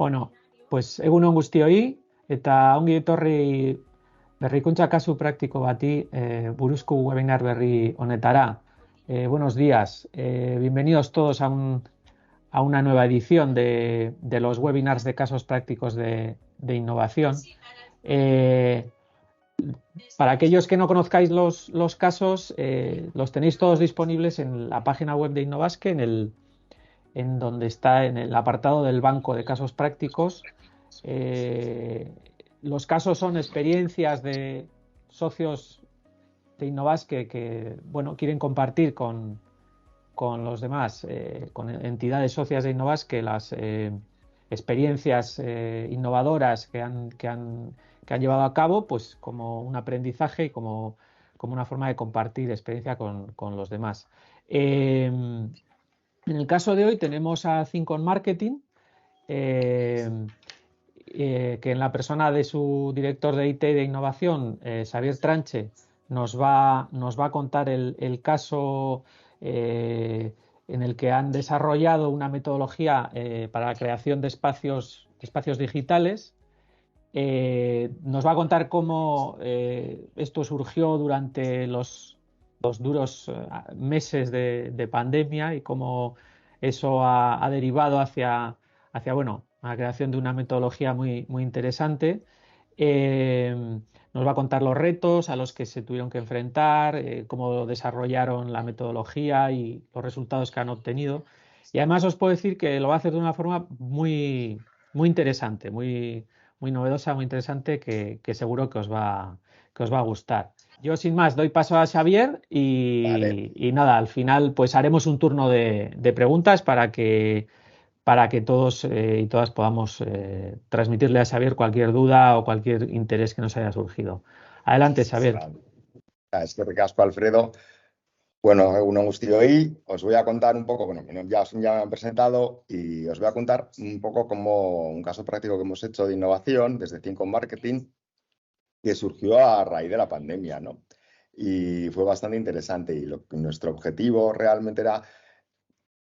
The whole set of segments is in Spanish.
Bueno, pues egunon guztioi eta ongi etorri berrikuntza kasu praktiko bati buruzko webinar berri honetara. Buenos días, bienvenidos todos a una nueva edición de los webinars de casos prácticos de innovación. Para aquellos que no conozcáis los casos, los tenéis todos disponibles en la página web de Innovasque, en donde está en el apartado del banco de casos prácticos. Los casos son experiencias de socios de Innovasque que bueno, quieren compartir con los demás, con entidades socias de Innovasque, las experiencias innovadoras que han llevado a cabo, pues como un aprendizaje y como una forma de compartir experiencia con los demás. En el caso de hoy tenemos a Think On Marketing, que en la persona de su director de IT de innovación, Xavier Tranche, nos va a contar el caso en el que han desarrollado una metodología para la creación de espacios digitales. Nos va a contar cómo esto surgió durante los duros meses de pandemia y cómo eso ha derivado hacia bueno, la creación de una metodología muy interesante. Nos va a contar los retos a los que se tuvieron que enfrentar, cómo desarrollaron la metodología y los resultados que han obtenido. Y además os puedo decir que lo va a hacer de una forma muy interesante, muy novedosa, muy interesante, que seguro que os va a gustar. Yo sin más doy paso a Xavier y nada, al final pues haremos un turno de preguntas para que todos y todas podamos transmitirle a Xavier cualquier duda o cualquier interés que nos haya surgido. Adelante, Xavier. Es que ricasco, Alfredo. Bueno, egunon guztioi, os voy a contar un poco, bueno, ya me han presentado y os voy a contar un poco como un caso práctico que hemos hecho de innovación desde Think On Marketing, que surgió a raíz de la pandemia, ¿no? Y fue bastante interesante y nuestro objetivo realmente era,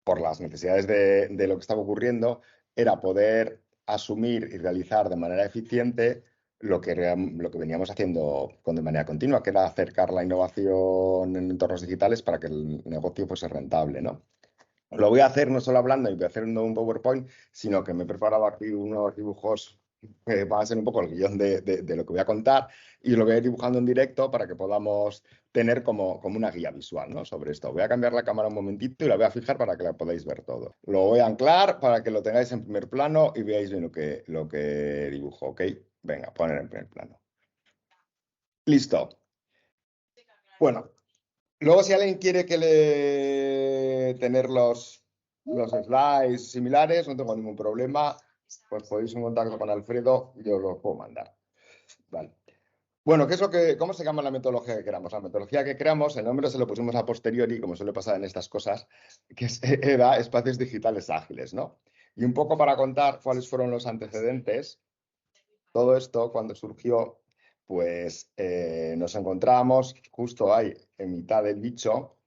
por las necesidades de lo que estaba ocurriendo, era poder asumir y realizar de manera eficiente lo que veníamos haciendo de manera continua, que era acercar la innovación en entornos digitales para que el negocio fuese rentable, ¿no? Lo voy a hacer no solo hablando y voy a hacer un PowerPoint, sino que me he preparado aquí unos dibujos que van a ser un poco el guión de lo que voy a contar y lo voy a ir dibujando en directo para que podamos tener como una guía visual, ¿no? Sobre esto. Voy a cambiar la cámara un momentito y la voy a fijar para que la podáis ver todo. Lo voy a anclar para que lo tengáis en primer plano y veáis bien lo que dibujo, ¿ok? Venga, poner en primer plano. Listo. Bueno, luego si alguien quiere tener los slides similares, no tengo ningún problema, pues podéis en contacto con Alfredo y os los puedo mandar. Vale. Bueno, ¿cómo se llama la metodología que creamos? La metodología que creamos, el nombre se lo pusimos a posteriori, como suele pasar en estas cosas, que era Espacios Digitales Ágiles, ¿no? Y un poco para contar cuáles fueron los antecedentes, todo esto cuando surgió, pues nos encontramos justo ahí, en mitad del bicho,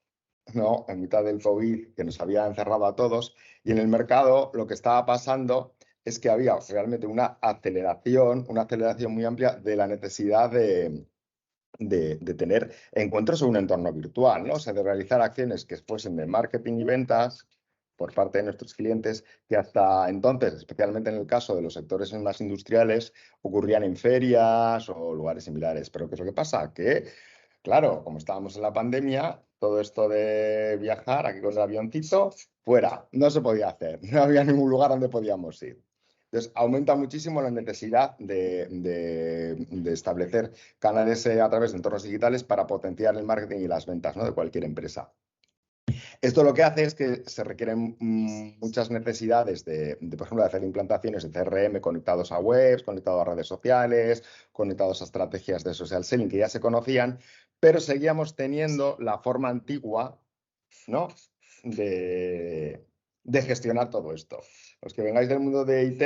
¿no? En mitad del COVID, que nos había encerrado a todos, y en el mercado lo que estaba pasando es que había realmente una aceleración muy amplia de la necesidad de tener encuentros en un entorno virtual, ¿no? O sea, de realizar acciones que fuesen de marketing y ventas por parte de nuestros clientes, que hasta entonces, especialmente en el caso de los sectores más industriales, ocurrían en ferias o lugares similares. Pero ¿qué es lo que pasa? Que, claro, como estábamos en la pandemia, todo esto de viajar aquí con el avioncito, fuera, no se podía hacer, no había ningún lugar donde podíamos ir. Entonces, aumenta muchísimo la necesidad de establecer canales a través de entornos digitales para potenciar el marketing y las ventas, ¿no? De cualquier empresa. Esto lo que hace es que se requieren muchas necesidades por ejemplo, de hacer implantaciones de CRM conectados a webs, conectados a redes sociales, conectados a estrategias de social selling que ya se conocían, pero seguíamos teniendo la forma antigua, ¿no? de gestionar todo esto. Los que vengáis del mundo de IT,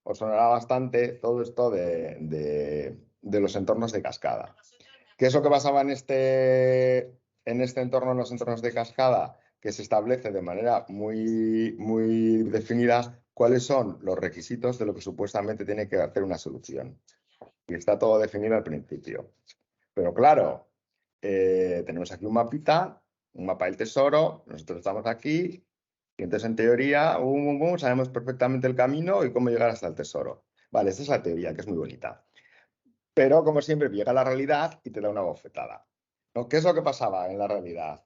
os sonará bastante todo esto de los entornos de cascada. ¿Qué es lo que pasaba en este entorno, en los entornos de cascada? que se establece de manera muy definida cuáles son los requisitos de lo que supuestamente tiene que hacer una solución. Y está todo definido al principio. Pero claro, tenemos aquí un mapita, un mapa del tesoro, nosotros estamos aquí, y entonces en teoría sabemos perfectamente el camino y cómo llegar hasta el tesoro. Vale, esta es la teoría, que es muy bonita. Pero como siempre llega la realidad y te da una bofetada, ¿no? ¿Qué es lo que pasaba en la realidad?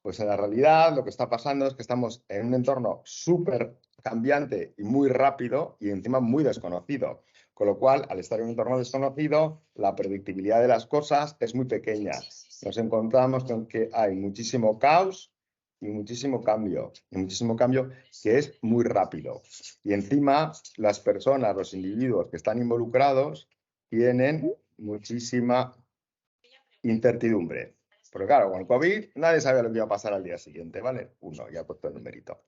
Pues en la realidad lo que está pasando es que estamos en un entorno súper cambiante y muy rápido y encima muy desconocido. Con lo cual, al estar en un entorno desconocido, la predictibilidad de las cosas es muy pequeña. Nos encontramos con que hay muchísimo caos y muchísimo cambio que es muy rápido. Y encima, las personas, los individuos que están involucrados, tienen muchísima incertidumbre. Porque claro, con el COVID nadie sabía lo que iba a pasar al día siguiente, ¿vale? Uno, ya he puesto el numerito.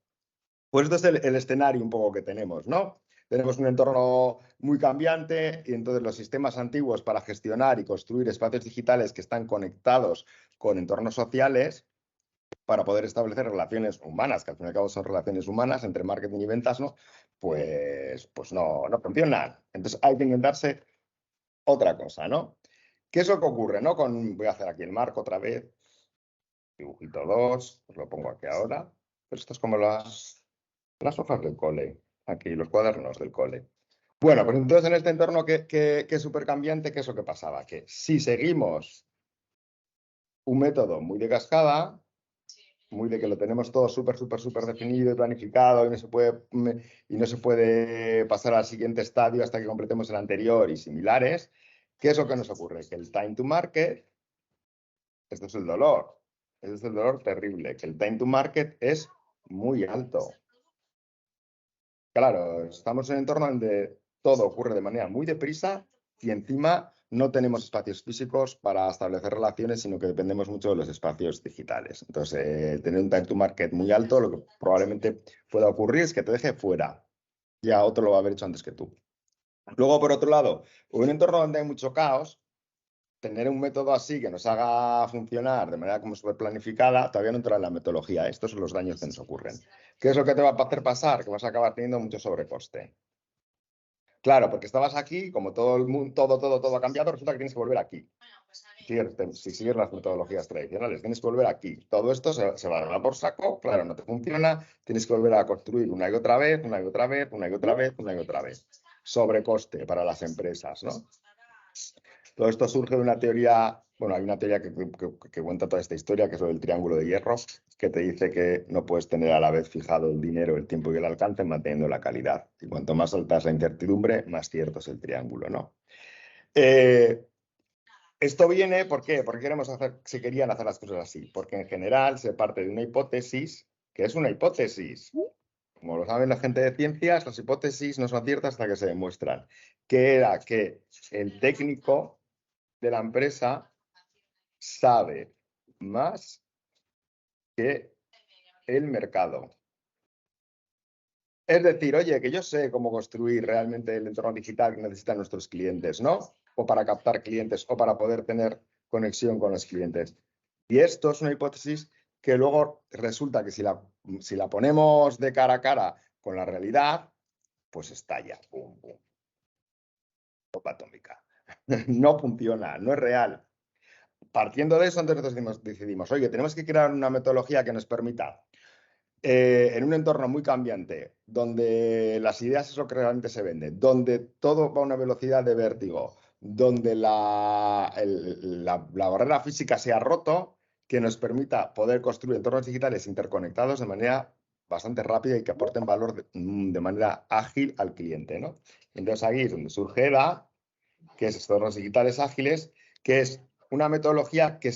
Pues esto es el escenario un poco que tenemos, ¿no? Tenemos un entorno muy cambiante y entonces los sistemas antiguos para gestionar y construir espacios digitales que están conectados con entornos sociales para poder establecer relaciones humanas, que al fin y al cabo son relaciones humanas entre marketing y ventas, ¿no? Pues no funcionan. Entonces hay que inventarse otra cosa, ¿no? ¿Qué es lo que ocurre, no? Voy a hacer aquí el marco otra vez. Dibujito 2, os lo pongo aquí ahora. Pero esto es como las hojas del cole, aquí los cuadernos del cole. Bueno, pues entonces en este entorno que es súper cambiante, ¿qué es lo que pasaba? Que si seguimos un método muy de cascada, muy de que lo tenemos todo súper definido y planificado y no se puede pasar al siguiente estadio hasta que completemos el anterior y similares, ¿qué es lo que nos ocurre? Que el time to market, esto es el dolor, este es el dolor terrible, que el time to market es muy alto. Claro, estamos en un entorno donde todo ocurre de manera muy deprisa y encima no tenemos espacios físicos para establecer relaciones, sino que dependemos mucho de los espacios digitales. Entonces, tener un time to market muy alto, lo que probablemente pueda ocurrir es que te deje fuera. Ya otro lo va a haber hecho antes que tú. Luego, por otro lado, un entorno donde hay mucho caos, tener un método así que nos haga funcionar de manera como súper planificada, todavía no entra en la metodología. Estos son los daños que nos ocurren. ¿Qué es lo que te va a hacer pasar? Que vas a acabar teniendo mucho sobrecoste. Claro, porque estabas aquí, como todo el mundo, todo ha cambiado, resulta que tienes que volver aquí. Si sigues las metodologías tradicionales, tienes que volver aquí. Todo esto se va a dar por saco, claro, no te funciona, tienes que volver a construir una y otra vez, una y otra vez, una y otra vez, una y otra vez. Sobrecoste para las empresas, ¿no? Todo esto surge de una teoría, bueno, hay una teoría que cuenta toda esta historia, que es lo del triángulo de hierro, que te dice que no puedes tener a la vez fijado el dinero, el tiempo y el alcance manteniendo la calidad. Y cuanto más alta es la incertidumbre, más cierto es el triángulo, ¿no? Esto viene, ¿por qué? Porque se querían hacer las cosas así, porque en general se parte de una hipótesis, que es una hipótesis. Como lo saben la gente de ciencias, las hipótesis no son ciertas hasta que se demuestran. Que era que el técnico de la empresa sabe más que el mercado. Es decir, oye, que yo sé cómo construir realmente el entorno digital que necesitan nuestros clientes, ¿no? O para captar clientes o para poder tener conexión con los clientes. Y esto es una hipótesis que luego resulta que si la ponemos de cara a cara con la realidad, pues estalla. Pum, pum. Bomba atómica. No funciona, no es real. Partiendo de eso, entonces decidimos, oye, tenemos que crear una metodología que nos permita en un entorno muy cambiante, donde las ideas es lo que realmente se vende, donde todo va a una velocidad de vértigo, donde la barrera física se ha roto, que nos permita poder construir entornos digitales interconectados de manera bastante rápida y que aporten valor de manera ágil al cliente, ¿no? Entonces ahí es donde surge EDA, que es entornos digitales ágiles, que es una metodología que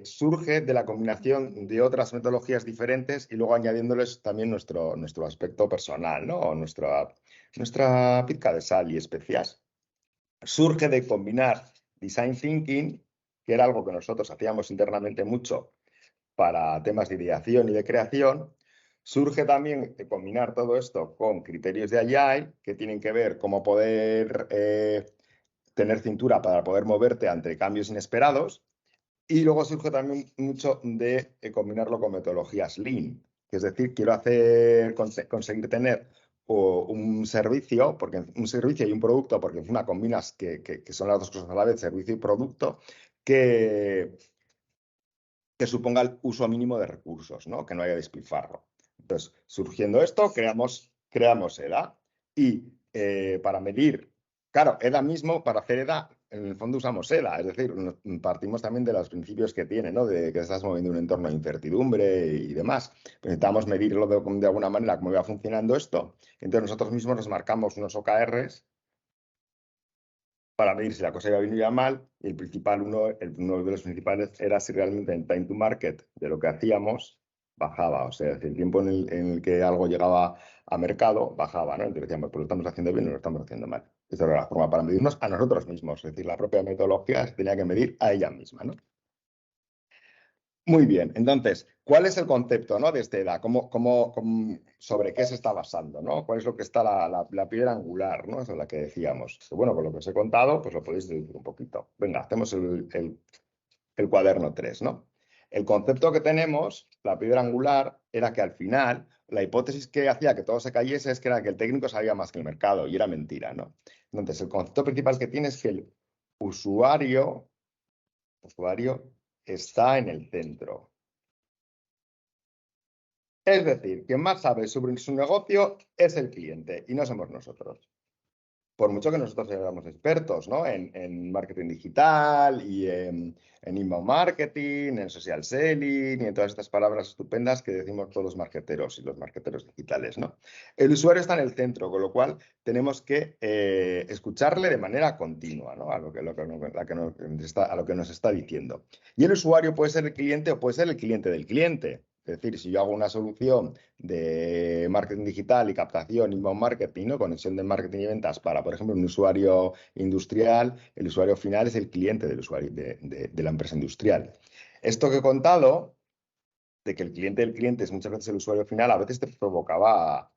surge de la combinación de otras metodologías diferentes y luego añadiéndoles también nuestro aspecto personal, ¿no? O nuestra pizca de sal y especias. Surge de combinar design thinking, que era algo que nosotros hacíamos internamente mucho para temas de ideación y de creación. Surge también de combinar todo esto con criterios de Agile, que tienen que ver cómo poder tener cintura para poder moverte ante cambios inesperados. Y luego surge también mucho de combinarlo con metodologías Lean, que es decir, quiero conseguir tener un servicio, porque un servicio y un producto, porque encima combinas que son las dos cosas a la vez, servicio y producto, que suponga el uso mínimo de recursos, ¿no? Que no haya despilfarro. Entonces, surgiendo esto, creamos EDA y para medir, claro, EDA mismo, para hacer EDA, en el fondo usamos EDA, es decir, partimos también de los principios que tiene, ¿no? De que estás moviendo un entorno de incertidumbre y demás. Pues necesitamos medirlo de alguna manera, cómo va funcionando esto. Entonces, nosotros mismos nos marcamos unos OKRs para medir si la cosa iba bien o iba mal, y uno de los principales era si realmente el time to market de lo que hacíamos bajaba, o sea, si el tiempo en el que algo llegaba a mercado bajaba, ¿no? Entonces decíamos, pues lo estamos haciendo bien o lo estamos haciendo mal. Esa era la forma para medirnos a nosotros mismos, es decir, la propia metodología se tenía que medir a ella misma, ¿no? Muy bien, entonces, ¿cuál es el concepto, ¿no? De esta edad? ¿Sobre qué se está basando, ¿no? ¿Cuál es lo que está la piedra angular, ¿no? Sobre la que decíamos. Bueno, con lo que os he contado, pues lo podéis deducir un poquito. Venga, hacemos el cuaderno 3, ¿no? El concepto que tenemos, la piedra angular, era que al final la hipótesis que hacía que todo se cayese es que era que el técnico sabía más que el mercado, y era mentira, ¿no? Entonces, el concepto principal que tiene es que el usuario está en el centro. Es decir, quien más sabe sobre su negocio es el cliente y no somos nosotros. Por mucho que nosotros seamos expertos, ¿no? En marketing digital y en inbound marketing, en social selling y en todas estas palabras estupendas que decimos todos los marketeros y los marketeros digitales, ¿no? El usuario está en el centro, con lo cual tenemos que escucharle de manera continua, ¿no? A lo que nos está diciendo. Y el usuario puede ser el cliente o puede ser el cliente del cliente. Es decir, si yo hago una solución de marketing digital y captación, inbound marketing, ¿no? Conexión de marketing y ventas para, por ejemplo, un usuario industrial, el usuario final es el cliente del usuario de la empresa industrial. Esto que he contado, de que el cliente del cliente es muchas veces el usuario final, a veces te provocaba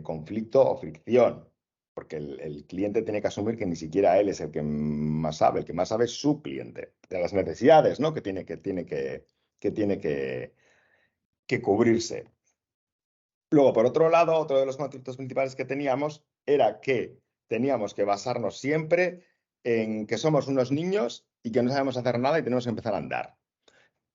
conflicto o fricción, porque el cliente tiene que asumir que ni siquiera él es el que más sabe, el que más sabe es su cliente, de las necesidades, ¿no? Que cubrirse. Luego, por otro lado, otro de los conceptos principales que teníamos era que teníamos que basarnos siempre en que somos unos niños y que no sabemos hacer nada y tenemos que empezar a andar.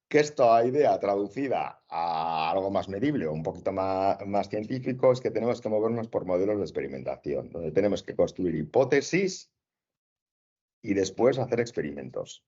Que esta idea traducida a algo más medible o un poquito más científico es que tenemos que movernos por modelos de experimentación, donde tenemos que construir hipótesis y después hacer experimentos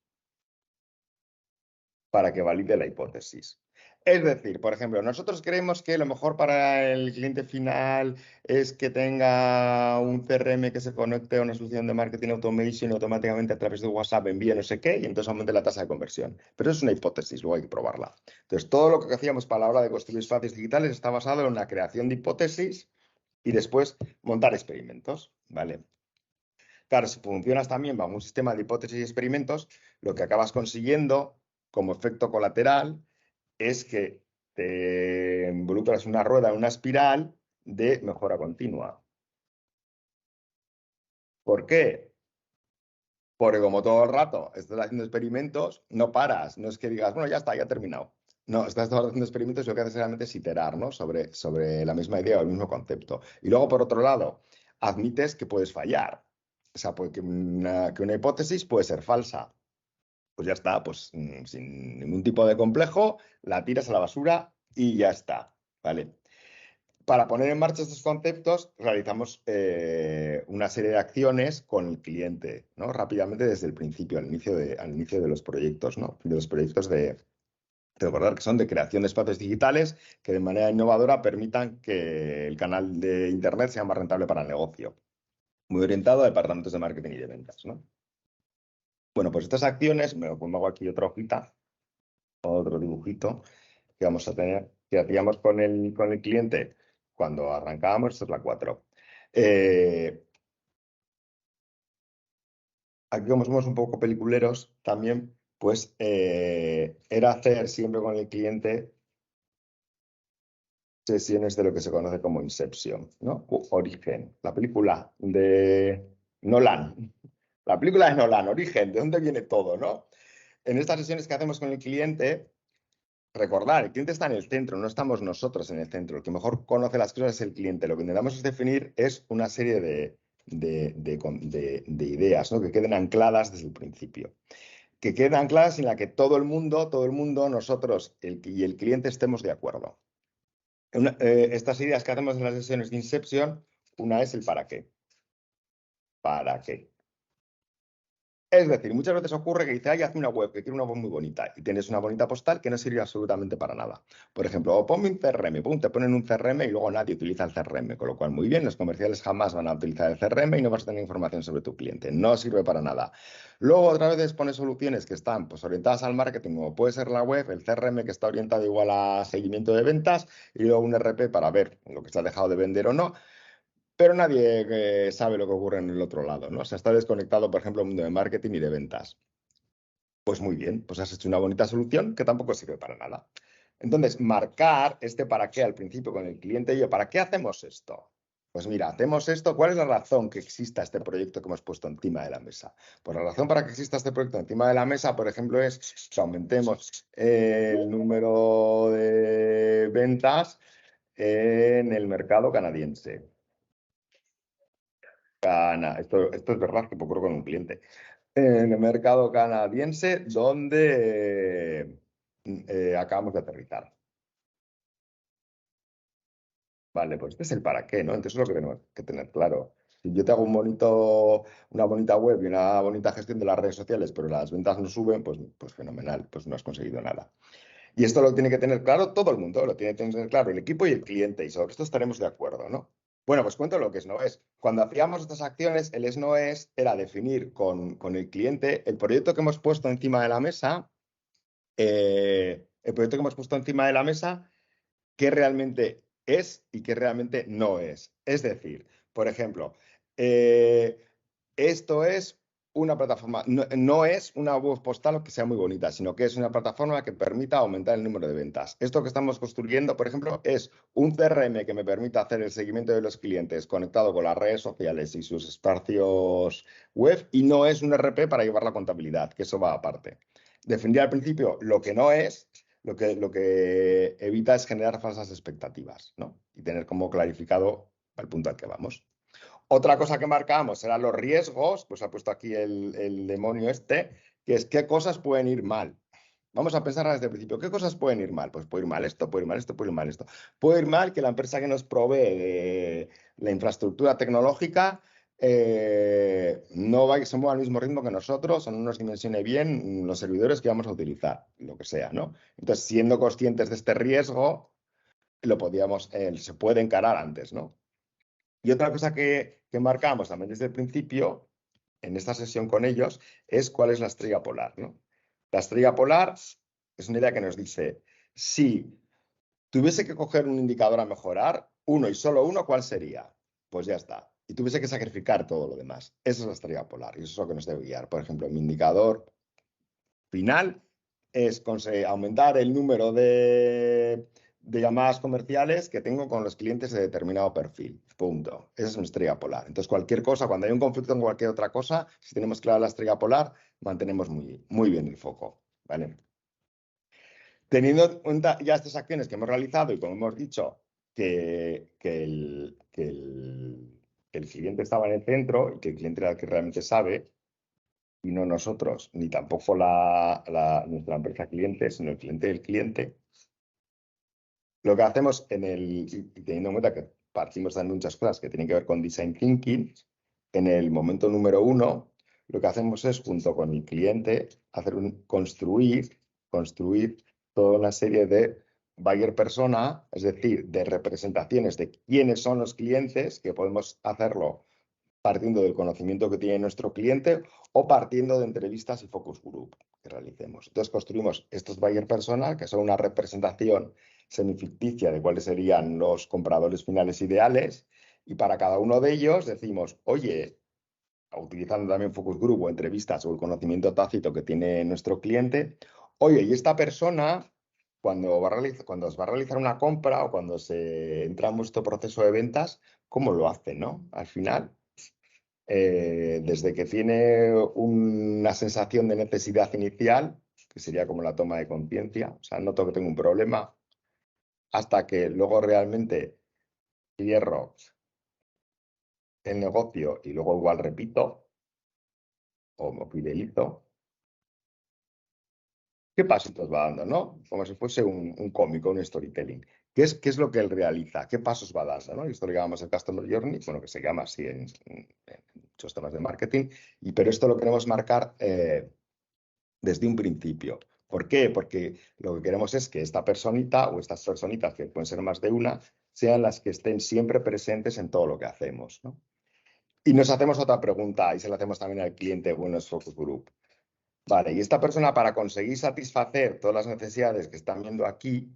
para que valide la hipótesis. Es decir, por ejemplo, nosotros creemos que lo mejor para el cliente final es que tenga un CRM que se conecte a una solución de marketing automation y automáticamente a través de WhatsApp envíe no sé qué y entonces aumente la tasa de conversión. Pero eso es una hipótesis, luego hay que probarla. Entonces, todo lo que hacíamos para la hora de construir espacios digitales está basado en la creación de hipótesis y después montar experimentos, ¿vale? Claro, si funcionas también bajo un sistema de hipótesis y experimentos, lo que acabas consiguiendo como efecto colateral es que te involucras en una rueda, en una espiral de mejora continua. ¿Por qué? Porque como todo el rato estás haciendo experimentos, no paras. No es que digas, bueno, ya está, ya he terminado. No, estás haciendo experimentos y lo que haces realmente es iterar, ¿no? sobre la misma idea o el mismo concepto. Y luego, por otro lado, admites que puedes fallar. O sea, que una hipótesis puede ser falsa. Pues ya está, pues sin ningún tipo de complejo, la tiras a la basura y ya está, ¿vale? Para poner en marcha estos conceptos, realizamos una serie de acciones con el cliente, ¿no? Rápidamente desde el principio, al inicio de los proyectos, ¿no? De los proyectos de recordar que son de creación de espacios digitales que de manera innovadora permitan que el canal de Internet sea más rentable para el negocio. Muy orientado a departamentos de marketing y de ventas, ¿no? Bueno, pues estas acciones, me hago aquí otra hojita, otro dibujito que vamos a tener, que hacíamos con el cliente cuando arrancábamos, esta es la 4. Aquí como somos un poco peliculeros también, pues era hacer siempre con el cliente sesiones de lo que se conoce como Inception, ¿no? Origen, la película de Nolan. La película de Nolan, Origen, ¿de dónde viene todo, no? en estas sesiones que hacemos con el cliente, recordar, el cliente está en el centro, no estamos nosotros en el centro. El que mejor conoce las cosas es el cliente. Lo que intentamos es definir es una serie de ideas, ¿no? Que queden ancladas desde el principio. Que queden ancladas en la que todo el mundo, nosotros y el cliente estemos de acuerdo. Estas ideas que hacemos en las sesiones de Inception, una es el para qué. ¿Para qué? Es decir, muchas veces ocurre que dice, ay, haz una web, que quiero una web muy bonita, y tienes una bonita postal que no sirve absolutamente para nada. Por ejemplo, o ponme un CRM, pum, te ponen un CRM y luego nadie utiliza el CRM, con lo cual muy bien, los comerciales jamás van a utilizar el CRM y no vas a tener información sobre tu cliente, no sirve para nada. Luego otra vez pones soluciones que están pues, orientadas al marketing, como puede ser la web, el CRM que está orientado igual a seguimiento de ventas y luego un RP para ver lo que se ha dejado de vender o no. Pero nadie sabe lo que ocurre en el otro lado, ¿no? O sea, está desconectado, por ejemplo, el mundo de marketing y de ventas. Pues muy bien, pues has hecho una bonita solución que tampoco sirve para nada. Entonces, marcar este para qué al principio con el cliente y yo, ¿para qué hacemos esto? Pues mira, hacemos esto. ¿Cuál es la razón que exista este proyecto que hemos puesto encima de la mesa? Pues la razón para que exista este proyecto encima de la mesa, por ejemplo, es que aumentemos el número de ventas en el mercado canadiense. Esto es verdad que ocurre con un cliente. En el mercado canadiense, donde acabamos de aterrizar. Vale, pues este es el para qué, ¿no? Entonces es lo que tenemos que tener claro. Si yo te hago una bonita web y una bonita gestión de las redes sociales, pero las ventas no suben, pues fenomenal, pues no has conseguido nada. Y esto lo tiene que tener claro todo el mundo, lo tiene que tener claro el equipo y el cliente, y sobre esto estaremos de acuerdo, ¿no? Bueno, pues cuento lo que es no es. Cuando hacíamos estas acciones, el es no es era definir con el cliente el proyecto que hemos puesto encima de la mesa, qué realmente es y qué realmente no es. Es decir, por ejemplo, eh, esto es una plataforma, no es una web postal que sea muy bonita, sino que es una plataforma que permita aumentar el número de ventas. Esto que estamos construyendo, por ejemplo, es un CRM que me permita hacer el seguimiento de los clientes conectado con las redes sociales y sus espacios web, y no es un RP para llevar la contabilidad, que eso va aparte. Definir al principio lo que no es, lo que evita es generar falsas expectativas, ¿no? Y tener como clarificado al punto al que vamos. Otra cosa que marcamos eran los riesgos, pues ha puesto aquí el demonio este, que es qué cosas pueden ir mal. Vamos a pensar desde el principio, ¿qué cosas pueden ir mal? Pues puede ir mal esto, puede ir mal esto, puede ir mal esto. Puede ir mal que la empresa que nos provee de la infraestructura tecnológica no se mueva al mismo ritmo que nosotros o no nos dimensione bien los servidores que vamos a utilizar, lo que sea, ¿no? Entonces, siendo conscientes de este riesgo, se puede encarar antes, ¿no? Y otra cosa que marcamos también desde el principio, en esta sesión con ellos, es cuál es la estrella polar, ¿no? La estrella polar es una idea que nos dice, si tuviese que coger un indicador a mejorar, uno y solo uno, ¿cuál sería? Pues ya está. Y tuviese que sacrificar todo lo demás. Esa es la estrella polar y eso es lo que nos debe guiar. Por ejemplo, mi indicador final es aumentar el número de llamadas comerciales que tengo con los clientes de determinado perfil. Punto. Esa es mi estrella polar. Entonces, cualquier cosa, cuando hay un conflicto en cualquier otra cosa, si tenemos clara la estrella polar, mantenemos muy, muy bien el foco. ¿Vale? Teniendo en cuenta ya estas acciones que hemos realizado y como hemos dicho, que el cliente estaba en el centro y que el cliente era el que realmente sabe, y no nosotros, ni tampoco nuestra empresa cliente, sino el cliente del cliente. Lo que hacemos y teniendo en cuenta que partimos de muchas cosas que tienen que ver con design thinking, en el momento número 1, lo que hacemos es, junto con el cliente, construir toda una serie de buyer persona, es decir, de representaciones de quiénes son los clientes, que podemos hacerlo partiendo del conocimiento que tiene nuestro cliente o partiendo de entrevistas y focus group que realicemos. Entonces construimos estos buyer persona, que son una representación semificticia de cuáles serían los compradores finales ideales, y para cada uno de ellos decimos, oye, utilizando también focus group o entrevistas o el conocimiento tácito que tiene nuestro cliente, oye, y esta persona, cuando os va a realizar una compra o cuando se entra en vuestro proceso de ventas, ¿cómo lo hace, no? Al final, desde que tiene una sensación de necesidad inicial que sería como la toma de conciencia. O sea, noto que tengo un problema hasta que luego realmente cierro el negocio y luego igual repito o me fidelizo. ¿Qué pasitos va dando, no? Como si fuese un cómico, un storytelling. ¿Qué es lo que él realiza? ¿Qué pasos va dando, no? Y esto lo llamamos el Customer Journey, bueno, que se llama así en muchos temas de marketing, pero esto lo queremos marcar desde un principio. ¿Por qué? Porque lo que queremos es que esta personita o estas personitas, que pueden ser más de una, sean las que estén siempre presentes en todo lo que hacemos, ¿no? Y nos hacemos otra pregunta, y se la hacemos también al cliente, bueno, es Focus Group. Vale, y esta persona, para conseguir satisfacer todas las necesidades que están viendo aquí,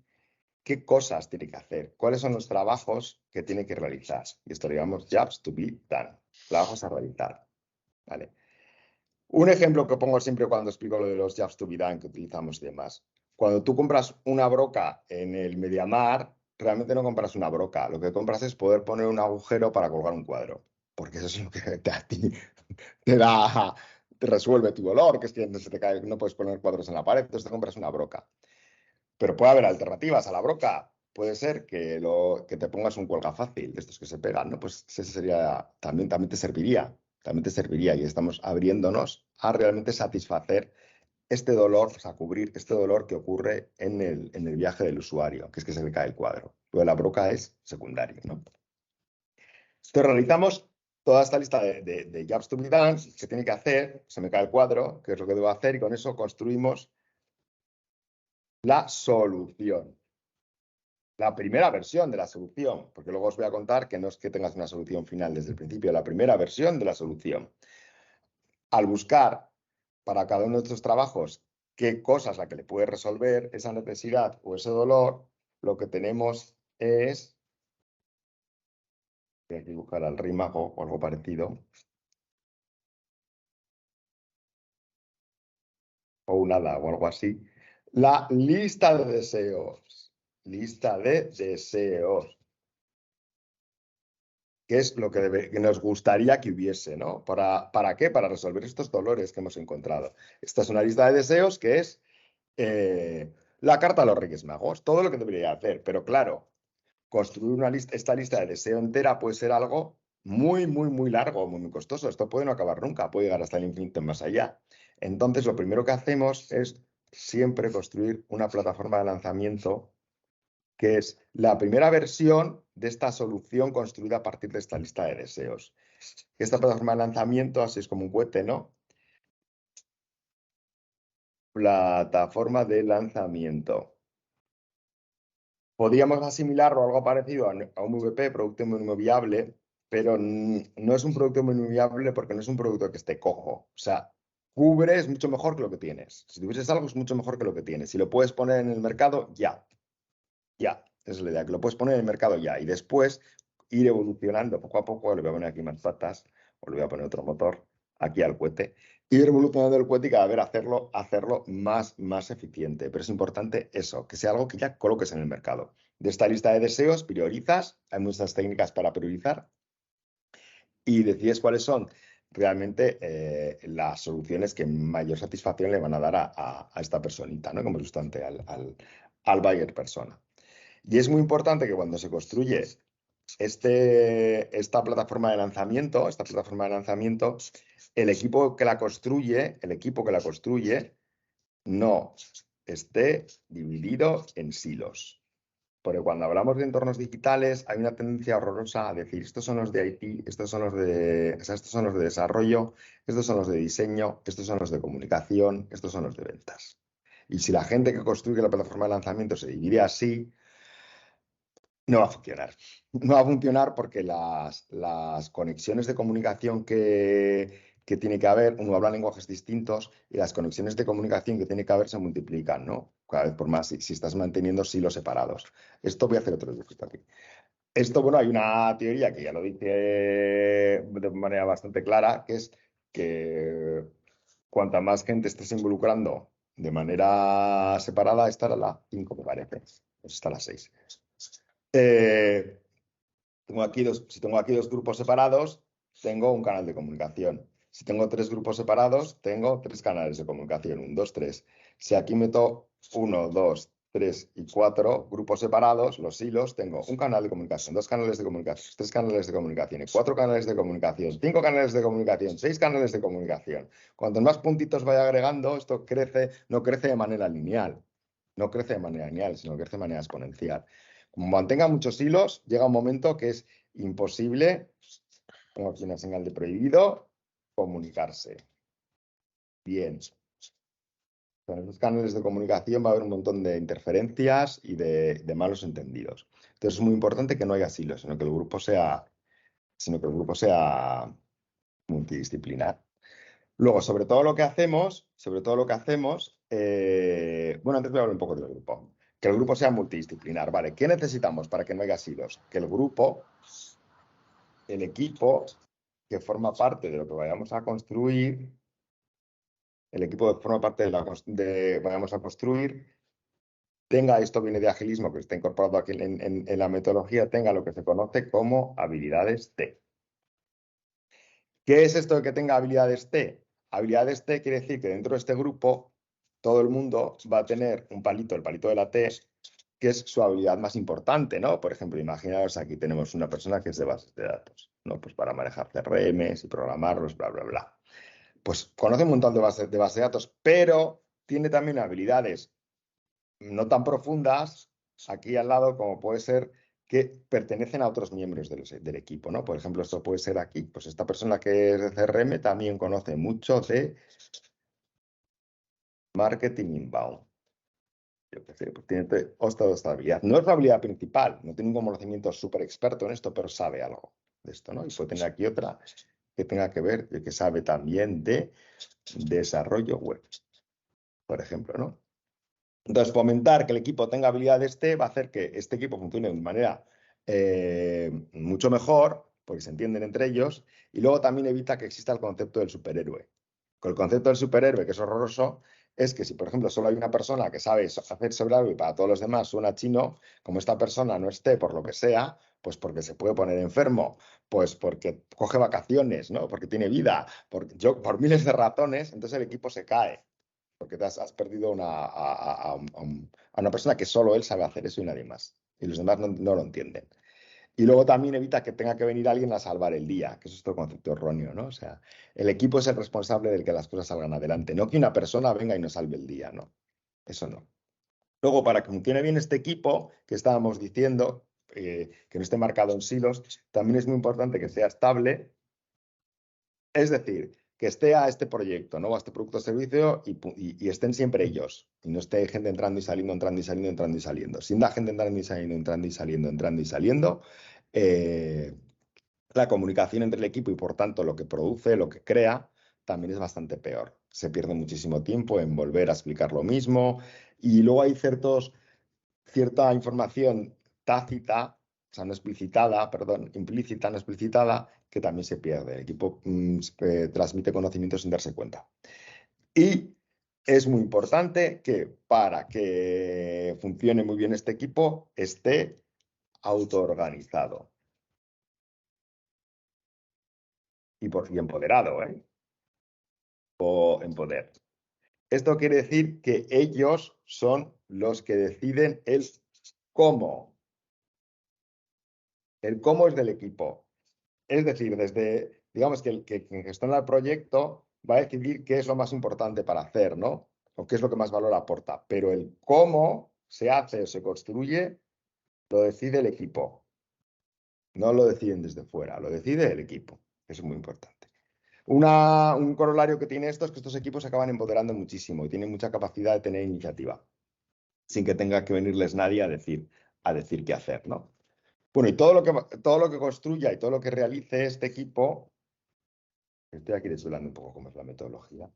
¿qué cosas tiene que hacer? ¿Cuáles son los trabajos que tiene que realizar? Y esto le llamamos jobs to be done, trabajos a realizar. ¿Vale? Un ejemplo que pongo siempre cuando explico lo de los jobs to be done que utilizamos y demás. Cuando tú compras una broca en el MediaMarkt, realmente no compras una broca. Lo que compras es poder poner un agujero para colgar un cuadro. Porque eso es lo que a ti te da, te resuelve tu dolor, que es que no se te cae, no puedes poner cuadros en la pared, entonces te compras una broca. Pero puede haber alternativas a la broca. Puede ser que te pongas un cuelga fácil, de estos que se pegan, ¿no? Pues ese sería, también te serviría, y estamos abriéndonos a realmente satisfacer este dolor, o sea, cubrir este dolor que ocurre en el viaje del usuario, que es que se le cae el cuadro. Lo de la broca es secundario, ¿no? Entonces realizamos toda esta lista de jobs to be done, que tiene que hacer, se me cae el cuadro, qué es lo que debo hacer, y con eso construimos la solución. La primera versión de la solución, porque luego os voy a contar que no es que tengas una solución final desde el principio, la primera versión de la solución. Al buscar para cada uno de estos trabajos qué cosas la que le puede resolver esa necesidad o ese dolor, lo que tenemos es, voy a buscar al Rey Mago o algo parecido, o un hada o algo así, la lista de deseos. Lista de deseos. ¿Qué es lo que nos gustaría que hubiese, ¿no? ¿Para qué? Para resolver estos dolores que hemos encontrado. Esta es una lista de deseos que es la carta a los Reyes Magos, todo lo que debería hacer. Pero claro, construir esta lista de deseo entera puede ser algo muy, muy, muy largo, muy, muy costoso. Esto puede no acabar nunca, puede llegar hasta el infinito y más allá. Entonces, lo primero que hacemos es siempre construir una plataforma de lanzamiento que es la primera versión de esta solución construida a partir de esta lista de deseos. Esta plataforma de lanzamiento, así es como un cohete, ¿no? Plataforma de lanzamiento. Podríamos asimilarlo a algo parecido a un MVP, producto mínimo viable, pero no es un producto mínimo viable porque no es un producto que esté cojo. O sea, cubre es mucho mejor que lo que tienes. Si tuvieses algo es mucho mejor que lo que tienes. Si lo puedes poner en el mercado, ya. Ya. Esa es la idea, que lo puedes poner en el mercado ya. Y después ir evolucionando poco a poco. Le voy a poner aquí más patas o le voy a poner otro motor aquí al cohete. Ir evolucionando el cohete y cada vez hacerlo más eficiente. Pero es importante eso, que sea algo que ya coloques en el mercado. De esta lista de deseos, priorizas. Hay muchas técnicas para priorizar y decides cuáles son realmente las soluciones que mayor satisfacción le van a dar a esta personita, ¿no? Como sustante al buyer persona. Y es muy importante que cuando se construye esta plataforma de lanzamiento, el equipo que la construye no esté dividido en silos. Porque cuando hablamos de entornos digitales hay una tendencia horrorosa a decir, estos son los de IT, estos son los de desarrollo, estos son los de diseño, estos son los de comunicación, estos son los de ventas. Y si la gente que construye la plataforma de lanzamiento se divide así, no va a funcionar. No va a funcionar porque las conexiones de comunicación que tiene que haber, uno habla lenguajes distintos y las conexiones de comunicación que tiene que haber se multiplican, ¿no? Cada vez por más si estás manteniendo silos separados. Esto voy a hacer otro dibujito aquí. Esto, bueno, hay una teoría que ya lo dice de manera bastante clara, que es que cuanta más gente estés involucrando de manera separada, esta era la 5, me parece. Pues está la 6. Si tengo aquí dos grupos separados, tengo un canal de comunicación. Si tengo 3 grupos separados, tengo 3 canales de comunicación. 1, 2, 3. Si aquí meto 1, 2, 3 y 4 grupos separados, los hilos, tengo un canal de comunicación, 2 canales de comunicación, 3 canales de comunicación, 4 canales de comunicación, 5 canales de comunicación, 6 canales de comunicación. Cuanto más puntitos vaya agregando, esto crece, no crece de manera lineal. No crece de manera lineal, sino crece de manera exponencial. Como mantenga muchos hilos, llega un momento que es imposible, pongo aquí una señal de prohibido, comunicarse. Bien. En los canales de comunicación va a haber un montón de interferencias y de malos entendidos. Entonces es muy importante que no haya silos, sino que el grupo sea multidisciplinar. Luego, bueno, antes voy a hablar un poco del grupo. Que el grupo sea multidisciplinar, ¿vale? ¿Qué necesitamos para que no haya silos? Que el equipo que forma parte de lo que vayamos a construir, el equipo que forma parte vayamos a construir, tenga, esto viene de agilismo, que está incorporado aquí en la metodología, tenga lo que se conoce como habilidades T. ¿Qué es esto de que tenga habilidades T? Habilidades T quiere decir que dentro de este grupo todo el mundo va a tener un palito, el palito de la T, que es su habilidad más importante, ¿no? Por ejemplo, imaginaos, aquí tenemos una persona que es de bases de datos, ¿no? Pues para manejar CRMs y programarlos, bla, bla, bla. Pues conoce un montón de bases de datos, pero tiene también habilidades no tan profundas aquí al lado, como puede ser que pertenecen a otros miembros del equipo, ¿no? Por ejemplo, esto puede ser aquí, pues esta persona que es de CRM también conoce mucho de marketing inbound. Yo qué sé, pues tiene esta habilidad. No es la habilidad principal, no tiene un conocimiento súper experto en esto, pero sabe algo de esto, ¿no? Y puede tener aquí otra que tenga que ver, que sabe también de desarrollo web, por ejemplo, ¿no? Entonces, fomentar que el equipo tenga habilidades T va a hacer que este equipo funcione de manera mucho mejor, porque se entienden entre ellos, y luego también evita que exista el concepto del superhéroe. Con el concepto del superhéroe, que es horroroso, es que si, por ejemplo, solo hay una persona que sabe hacer sobre algo y para todos los demás suena chino, como esta persona no esté por lo que sea, pues porque se puede poner enfermo, pues porque coge vacaciones, ¿no? Porque tiene vida, por miles de razones, entonces el equipo se cae porque has perdido a una persona que solo él sabe hacer eso y nadie más. Y los demás no lo entienden. Y luego también evita que tenga que venir alguien a salvar el día, que eso es otro concepto erróneo, ¿no? O sea, el equipo es el responsable de que las cosas salgan adelante, no que una persona venga y nos salve el día, ¿no? Eso no. Luego, para que funcione bien este equipo, que estábamos diciendo, que no esté marcado en silos, también es muy importante que sea estable, es decir, que esté a este proyecto, ¿no? A este producto o servicio y estén siempre ellos. Y no esté gente entrando y saliendo, entrando y saliendo, entrando y saliendo. Si da gente entrando y saliendo, entrando y saliendo, entrando y saliendo, la comunicación entre el equipo y por tanto lo que produce, lo que crea, también es bastante peor. Se pierde muchísimo tiempo en volver a explicar lo mismo. Y luego hay cierta información tácita, o sea, no explicitada, perdón, implícita, no explicitada, que también se pierde. El equipo transmite conocimiento sin darse cuenta. Y es muy importante que para que funcione muy bien este equipo esté autoorganizado y empoderado, ¿eh? O en poder. Esto quiere decir que ellos son los que deciden el cómo. El cómo es del equipo. Es decir, digamos que quien gestiona el proyecto va a decidir qué es lo más importante para hacer, ¿no? O qué es lo que más valor aporta. Pero el cómo se hace o se construye lo decide el equipo. No lo deciden desde fuera, lo decide el equipo. Eso es muy importante. Un corolario que tiene esto es que estos equipos se acaban empoderando muchísimo y tienen mucha capacidad de tener iniciativa, sin que tenga que venirles nadie a decir qué hacer, ¿no? Bueno, y todo lo que construya y todo lo que realice este equipo, estoy aquí desvelando un poco cómo es la metodología.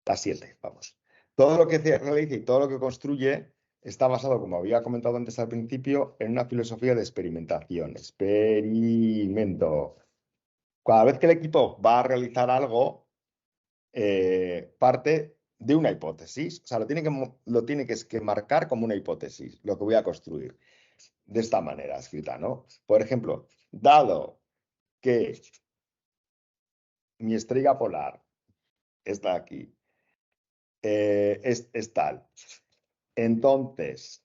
Las 7, vamos. Todo lo que realice y todo lo que construye está basado, como había comentado antes al principio, en una filosofía de experimentación. Experimento. Cada vez que el equipo va a realizar algo, parte de una hipótesis. O sea, lo tiene que marcar como una hipótesis, lo que voy a construir. De esta manera escrita, ¿no? Por ejemplo, dado que mi estrella polar, esta de aquí, es tal. Entonces,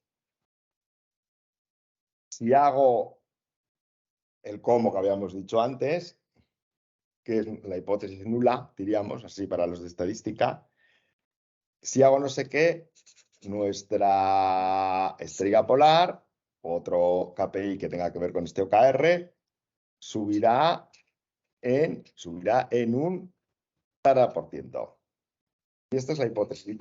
si hago el cómo que habíamos dicho antes, que es la hipótesis nula, diríamos así para los de estadística, si hago no sé qué, nuestra estrella polar, otro KPI que tenga que ver con este OKR, subirá en un 30%. Y esta es la hipótesis. Y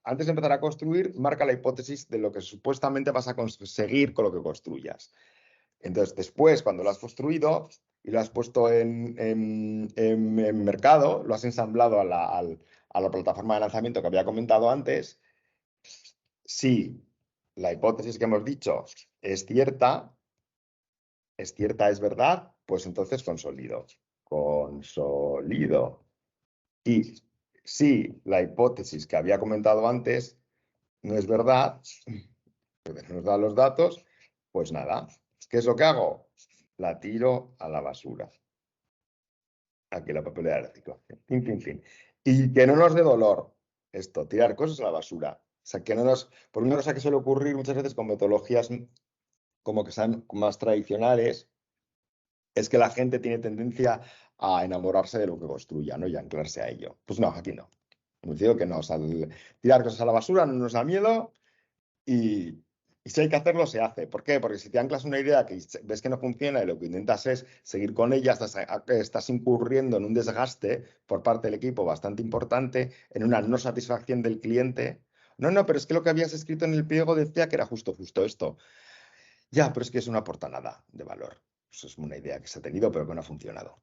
antes de empezar a construir, marca la hipótesis de lo que supuestamente vas a conseguir con lo que construyas. Entonces, después, cuando lo has construido y lo has puesto en mercado, lo has ensamblado a la plataforma de lanzamiento que había comentado antes, si la hipótesis que hemos dicho es cierta, es verdad, pues entonces consolido. Consolido. Y si la hipótesis que había comentado antes no es verdad, nos da los datos, pues nada. ¿Qué es lo que hago? La tiro a la basura. Aquí la papelera de reciclaje. Fin, fin, fin. Y que no nos dé dolor esto, tirar cosas a la basura. O sea, que no nos... Por una cosa que suele ocurrir muchas veces con metodologías como que sean más tradicionales, es que la gente tiene tendencia a enamorarse de lo que construya, ¿no? Y a anclarse a ello. Pues no, aquí no. Hemos dicho que no. O sea, tirar cosas a la basura no nos da miedo y si hay que hacerlo, se hace. ¿Por qué? Porque si te anclas una idea que ves que no funciona y lo que intentas es seguir con ella, estás incurriendo en un desgaste por parte del equipo bastante importante, en una no satisfacción del cliente. No, no, pero es que lo que habías escrito en el pliego decía que era justo esto. Ya, pero es que eso no aporta nada de valor. Eso es una idea que se ha tenido, pero que no ha funcionado.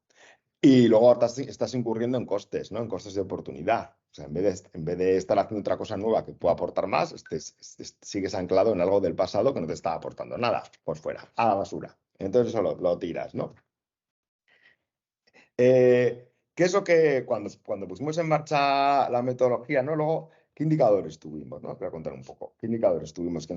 Y luego estás incurriendo en costes, ¿no? En costes de oportunidad. O sea, en vez de estar haciendo otra cosa nueva que pueda aportar más, sigues anclado en algo del pasado que no te está aportando nada. Pues fuera, a la basura. Entonces eso lo tiras, ¿no? ¿Qué es lo que cuando pusimos en marcha la metodología, ¿no? Luego, ¿qué indicadores tuvimos, ¿no? Te voy a contar un poco. ¿Qué indicadores tuvimos que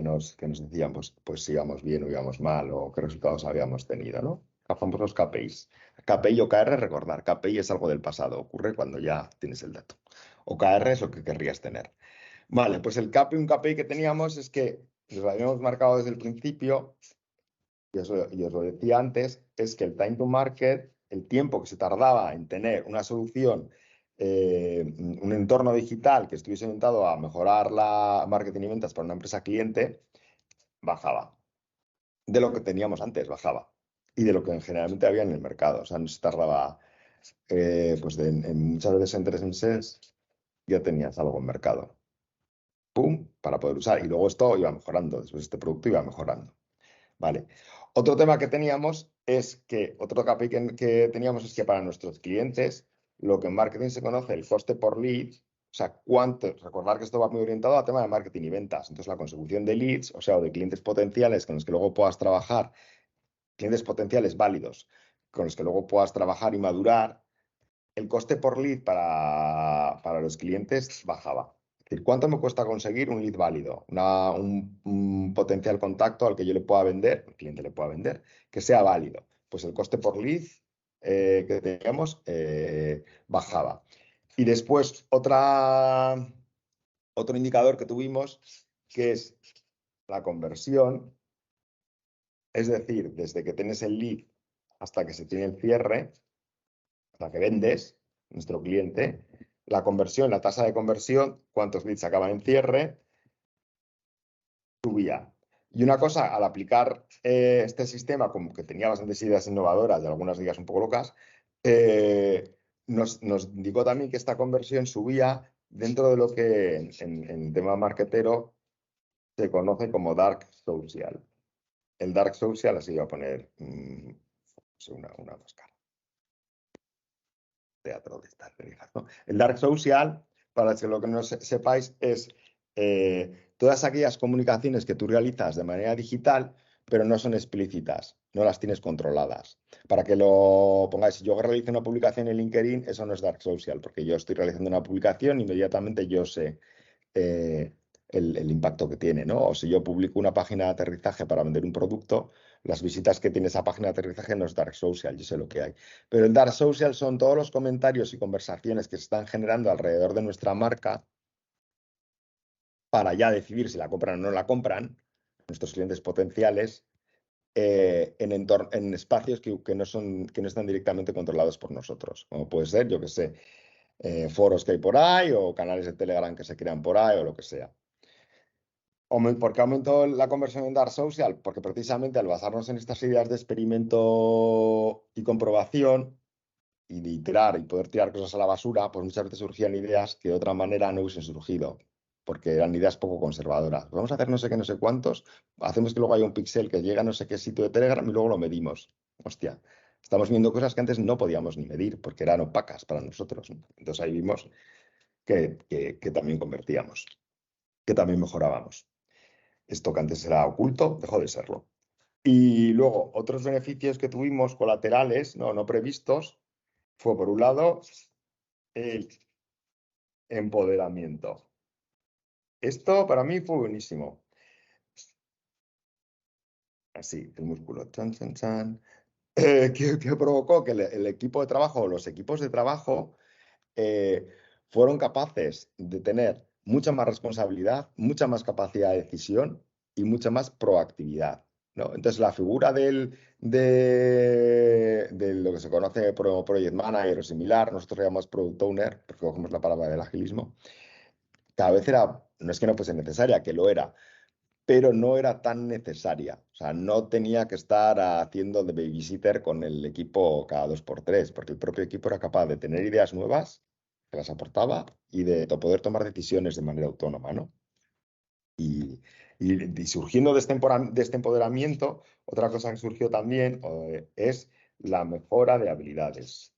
nos decían, pues si íbamos bien o íbamos mal o qué resultados habíamos tenido, ¿no? Cazamos los KPIs. KPI o OKR, recordar, KPI es algo del pasado, ocurre cuando ya tienes el dato. OKR es lo que querrías tener. Vale, pues un KPI que teníamos es que lo habíamos marcado desde el principio y os lo decía antes, es que el time to market, el tiempo que se tardaba en tener una solución, un entorno digital que estuviese orientado a mejorar la marketing y ventas para una empresa cliente, bajaba. De lo que teníamos antes, bajaba. Y de lo que generalmente había en el mercado. O sea, no se tardaba, pues muchas veces en 3 meses ya tenías algo en mercado. ¡Pum! Para poder usar. Y luego esto iba mejorando. Después este producto iba mejorando. Vale. Otro tema que teníamos es que, otro KPI que teníamos es que para nuestros clientes, lo que en marketing se conoce el coste por lead, o sea, recordar que esto va muy orientado a tema de marketing y ventas. Entonces, la consecución de leads, o sea, o de clientes potenciales con los que luego puedas trabajar, clientes potenciales válidos, con los que luego puedas trabajar y madurar, el coste por lead para los clientes bajaba. Es decir, ¿cuánto me cuesta conseguir un lead válido? Un potencial contacto al que yo le pueda vender, el cliente le pueda vender, que sea válido. Pues el coste por lead que teníamos bajaba. Y después otro indicador que tuvimos, que es la conversión, es decir, desde que tienes el lead hasta que se tiene el cierre, hasta que vendes, nuestro cliente, la conversión, la tasa de conversión, cuántos leads acaban en cierre, subía. Y una cosa, al aplicar este sistema, como que tenía bastantes ideas innovadoras y algunas ideas un poco locas, nos indicó también que esta conversión subía dentro de lo que en el tema marketero se conoce como dark social. El dark social, así voy a poner una máscara. Teatro de estas religiosas, ¿no? El dark social, para lo que no sepáis, es todas aquellas comunicaciones que tú realizas de manera digital, pero no son explícitas, no las tienes controladas. Para que lo pongáis, si yo realizo una publicación en LinkedIn, eso no es dark social, porque yo estoy realizando una publicación, inmediatamente yo sé el impacto que tiene, ¿no? O si yo publico una página de aterrizaje para vender un producto, las visitas que tiene esa página de aterrizaje no es Dark Social, yo sé lo que hay. Pero el Dark Social son todos los comentarios y conversaciones que se están generando alrededor de nuestra marca para ya decidir si la compran o no la compran, nuestros clientes potenciales, en espacios que no están directamente controlados por nosotros, como puede ser, yo que sé, foros que hay por ahí o canales de Telegram que se crean por ahí o lo que sea. ¿Por qué aumentó la conversión en Dark Social? Porque precisamente al basarnos en estas ideas de experimento y comprobación y de iterar y poder tirar cosas a la basura, pues muchas veces surgían ideas que de otra manera no hubiesen surgido, porque eran ideas poco conservadoras. Vamos a hacer no sé qué, no sé cuántos, hacemos que luego haya un pixel que llega a no sé qué sitio de Telegram y luego lo medimos. Hostia, estamos viendo cosas que antes no podíamos ni medir porque eran opacas para nosotros, ¿no? Entonces ahí vimos que también convertíamos, que también mejorábamos. Esto que antes era oculto, dejó de serlo. Y luego, otros beneficios que tuvimos colaterales, no previstos, fue por un lado el empoderamiento. Esto para mí fue buenísimo. Así, el músculo. Chan, chan, chan. Que provocó que el equipo de trabajo, los equipos de trabajo, eh, fueron capaces de tener mucha más responsabilidad, mucha más capacidad de decisión y mucha más proactividad, ¿no? Entonces, la figura de lo que se conoce como Project Manager o similar, nosotros le llamamos Product Owner, porque cogemos la palabra del agilismo, cada vez era, no es que no fuese necesaria, que lo era, pero no era tan necesaria. O sea, no tenía que estar haciendo de babysitter con el equipo cada 2 por 3, porque el propio equipo era capaz de tener ideas nuevas, que las aportaba, y de poder tomar decisiones de manera autónoma, ¿no? Y, y surgiendo de este empoderamiento, otra cosa que surgió también es la mejora de habilidades.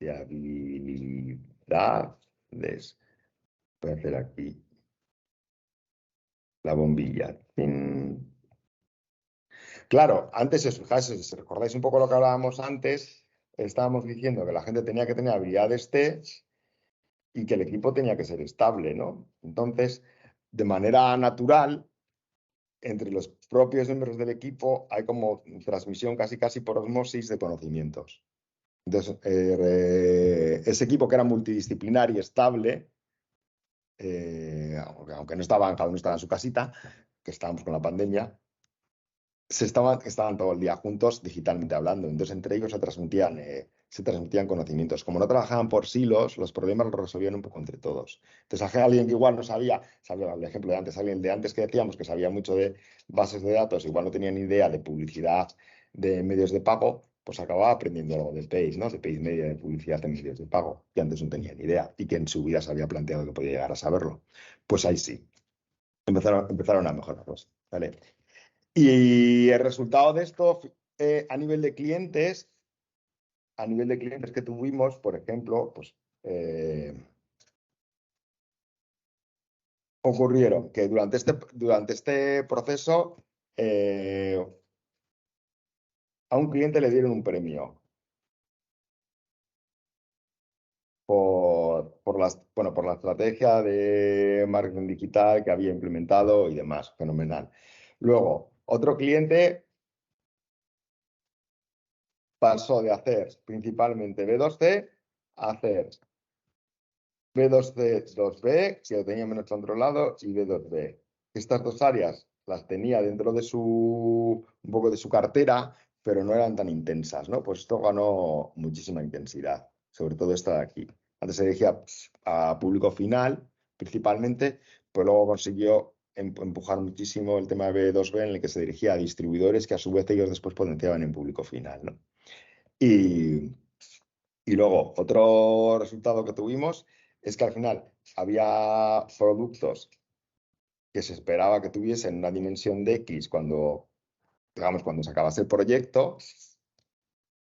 De habilidades. Voy a hacer aquí la bombilla. Claro, antes, si os fijáis, si recordáis un poco lo que hablábamos antes, estábamos diciendo que la gente tenía que tener habilidades T y que el equipo tenía que ser estable, ¿no? Entonces, de manera natural, entre los propios miembros del equipo hay como transmisión casi casi por osmosis de conocimientos. Entonces, ese equipo que era multidisciplinar y estable, aunque no estaban, cada uno estaba en su casita, que estábamos con la pandemia, estaban todo el día juntos digitalmente hablando. Entonces, entre ellos se transmitían conocimientos. Como no trabajaban por silos, los problemas los resolvían un poco entre todos. Entonces, alguien que igual no sabía el ejemplo de antes, alguien de antes que decíamos que sabía mucho de bases de datos, igual no tenía ni idea de publicidad, de medios de pago, pues acababa aprendiendo algo de Paid, ¿no? De Paid Media, de publicidad en medios de pago, que antes no tenía ni idea y que en su vida se había planteado que podía llegar a saberlo. Pues ahí sí, empezaron a mejorarlos. ¿Vale? Y el resultado de esto, a nivel de clientes, que tuvimos, por ejemplo, pues ocurrieron que durante este proceso a un cliente le dieron un premio por la estrategia de marketing digital que había implementado y demás, fenomenal. Luego, otro cliente pasó de hacer principalmente B2C a hacer B2C, 2B, que lo tenía menos controlado, y B2B. Estas dos áreas las tenía dentro de un poco de su cartera, pero no eran tan intensas, ¿no? Pues esto ganó muchísima intensidad, sobre todo esta de aquí. Antes se dirigía a público final, principalmente, pues luego consiguió empujar muchísimo el tema de B2B, en el que se dirigía a distribuidores que a su vez ellos después potenciaban en público final, ¿no? Y, y luego, otro resultado que tuvimos es que al final había productos que se esperaba que tuviesen una dimensión de X cuando, digamos, cuando se acabase el proyecto.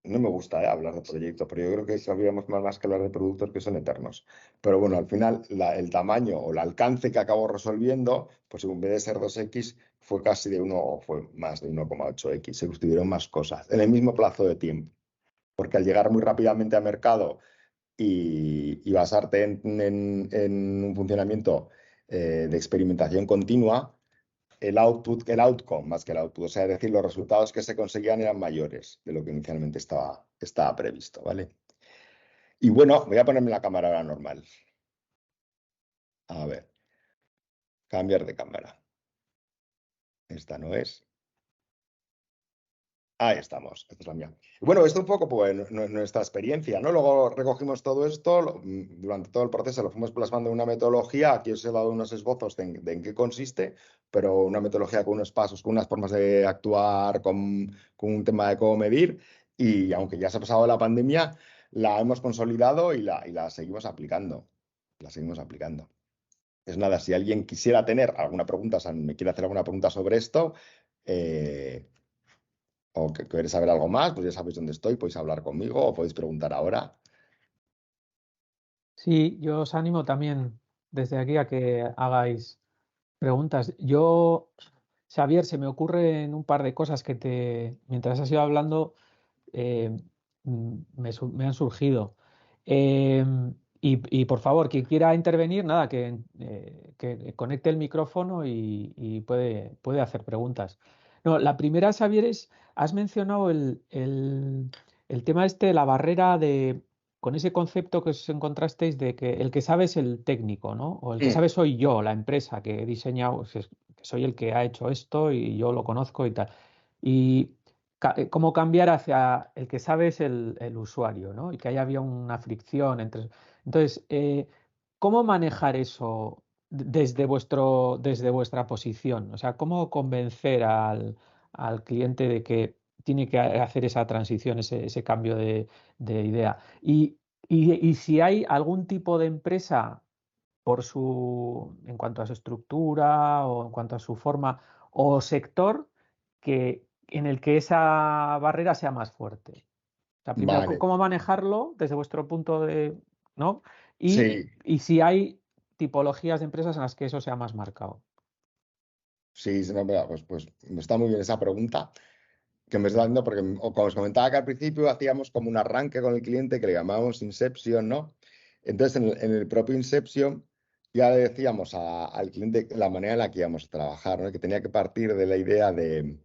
No me gusta hablar de proyectos, pero yo creo que sabíamos más que hablar de productos que son eternos. Pero bueno, al final el tamaño o el alcance que acabó resolviendo, pues en vez de ser 2X, fue casi de 1 o fue más de 1,8X. Se sustituyeron más cosas en el mismo plazo de tiempo. Porque al llegar muy rápidamente al mercado y basarte en un funcionamiento de experimentación continua, el outcome más que el output, o sea, es decir, los resultados que se conseguían eran mayores de lo que inicialmente estaba previsto, ¿vale? Y bueno, voy a ponerme la cámara ahora normal. A ver, cambiar de cámara. Esta no es. Ahí estamos, esta es la mía. Bueno, esto un poco, pues, nuestra experiencia, ¿no? Luego recogimos todo esto, durante todo el proceso lo fuimos plasmando en una metodología. Aquí os he dado unos esbozos de en qué consiste, pero una metodología con unos pasos, con unas formas de actuar, con un tema de cómo medir. Y aunque ya se ha pasado la pandemia, la hemos consolidado y la seguimos aplicando. La seguimos aplicando. Es nada, si alguien quisiera tener alguna pregunta, o sea, me quiere hacer alguna pregunta sobre esto, eh, o que queréis saber algo más, pues ya sabéis dónde estoy, podéis hablar conmigo o podéis preguntar ahora. Sí, yo os animo también desde aquí a que hagáis preguntas. Yo, Xavier, se me ocurren un par de cosas mientras has ido hablando, eh, me han surgido. Eh, y por favor, quien quiera intervenir, nada, que conecte el micrófono y puede hacer preguntas. No, la primera, Xavier, has mencionado el tema este, la barrera con ese concepto que os encontrasteis de que el que sabe es el técnico, ¿no? O el que Mm, sabe soy yo, la empresa que he diseñado, que soy el que ha hecho esto y yo lo conozco y tal. Y cómo cambiar hacia el que sabe es el usuario, ¿no? Y que ahí había una fricción entre. Entonces, ¿cómo manejar eso desde vuestra posición? O sea, ¿cómo convencer al cliente de que tiene que hacer esa transición, ese cambio de idea? Y si hay algún tipo de empresa en cuanto a su estructura o en cuanto a su forma o sector en el que esa barrera sea más fuerte. O sea, primero, vale, cómo manejarlo desde vuestro punto de, ¿no? sí, Y si hay tipologías de empresas en las que eso sea más marcado. sí, no, mira, pues está muy bien esa pregunta que me está dando, porque como os comentaba que al principio hacíamos como un arranque con el cliente que le llamábamos Inception, ¿no? Entonces, en el propio Inception ya le decíamos al cliente la manera en la que íbamos a trabajar, ¿no? Que tenía que partir de la idea de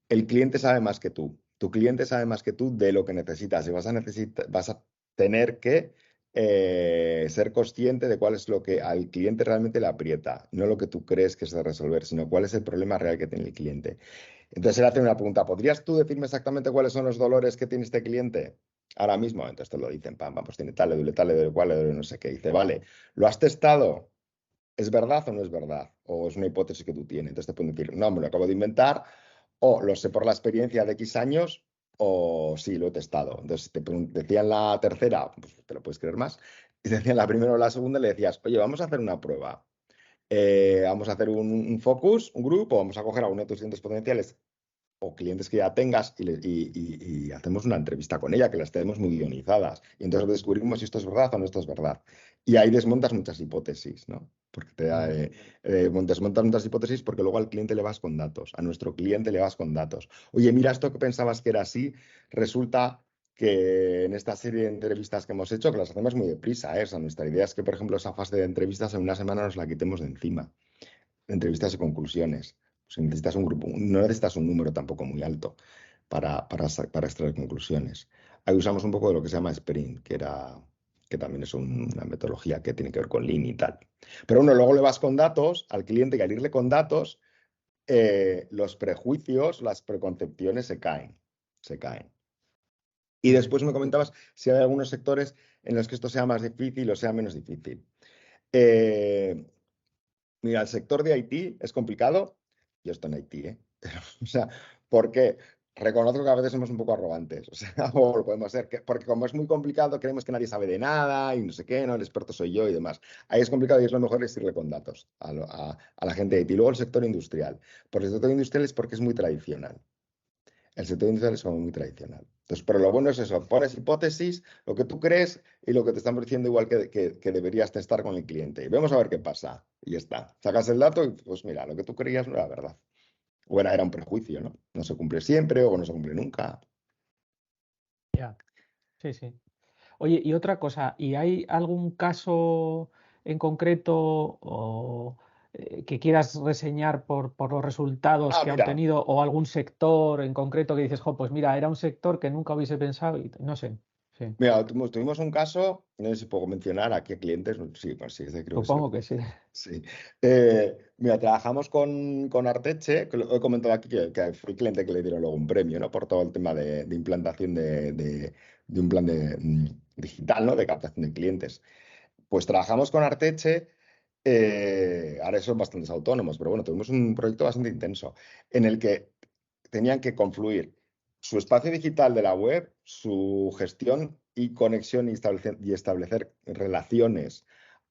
el cliente sabe más que tú. Tu cliente sabe más que tú de lo que necesitas y vas a tener que ser consciente de cuál es lo que al cliente realmente le aprieta, no lo que tú crees que es de resolver, sino cuál es el problema real que tiene el cliente. Entonces él hace una pregunta: ¿podrías tú decirme exactamente cuáles son los dolores que tiene este cliente ahora mismo? Entonces te lo dicen, pam, pam, pues tiene tal, le duele cual, le duele no sé qué. Dice, vale, ¿lo has testado? ¿Es verdad o no es verdad? ¿O es una hipótesis que tú tienes? Entonces te pueden decir, no, me lo acabo de inventar, o lo sé por la experiencia de X años, o sí, lo he testado. Entonces decían la tercera, pues te lo puedes creer más, y decían la primera o la segunda, le decías, oye, vamos a hacer una prueba. Vamos a hacer un focus, un grupo, vamos a coger a uno de tus clientes potenciales o clientes que ya tengas y hacemos una entrevista con ella, que las tenemos muy guionizadas. Y entonces descubrimos si esto es verdad o no esto es verdad. Y ahí desmontas muchas hipótesis, ¿no? Porque desmontas muchas hipótesis porque luego al cliente le vas con datos, a nuestro cliente le vas con datos. Oye, mira, esto que pensabas que era así, resulta que en esta serie de entrevistas que hemos hecho, que las hacemos muy deprisa, ¿eh? O sea, nuestra idea es que, por ejemplo, esa fase de entrevistas en una semana nos la quitemos de encima. Entrevistas y conclusiones. Pues necesitas un grupo, no necesitas un número tampoco muy alto para extraer conclusiones. Ahí usamos un poco de lo que se llama Sprint, que también es una metodología que tiene que ver con Lean y tal. Pero bueno, luego le vas con datos al cliente, y al irle con datos, los prejuicios, las preconcepciones se caen. Se caen. Y después me comentabas si hay algunos sectores en los que esto sea más difícil o sea menos difícil. Eh, Mira, el sector de Haití es complicado. Yo estoy en Haití, ¿eh? O sea, ¿por qué? Reconozco que a veces somos un poco arrogantes, o sea, o lo podemos ser, porque como es muy complicado, creemos que nadie sabe de nada y no sé qué, ¿no? El experto soy yo y demás. Ahí es complicado y es lo mejor es irle con datos a la gente de Haití. Luego el sector industrial. Por el sector industrial es porque es muy tradicional. El sector industrial es como muy tradicional. Entonces, pero lo bueno es eso, pones hipótesis, lo que tú crees y lo que te están diciendo igual que deberías testar con el cliente. Y vamos a ver qué pasa. Y ya está. Sacas el dato y pues mira, lo que tú creías no era verdad. O era un prejuicio, ¿no? No se cumple siempre o no se cumple nunca. Ya, sí, sí. Oye, y otra cosa, ¿y hay algún caso en concreto que quieras reseñar por los resultados que ha Mira, obtenido o algún sector en concreto que dices, jo, pues mira, era un sector que nunca hubiese pensado y no sé, sí, mira, tuvimos un caso, no sé si puedo mencionar aquí a clientes, sí, pues sí, creo que sí lo supongo puedo. que sí. Sí. Mira, trabajamos con Arteche, que lo he comentado aquí, que fue el cliente que le dieron luego un premio, ¿no? Por todo el tema de implantación de un plan digital, ¿no? De captación de clientes. Pues trabajamos con Arteche, ahora son bastantes autónomos, pero bueno, tuvimos un proyecto bastante intenso en el que tenían que confluir su espacio digital de la web, su gestión y conexión y establecer relaciones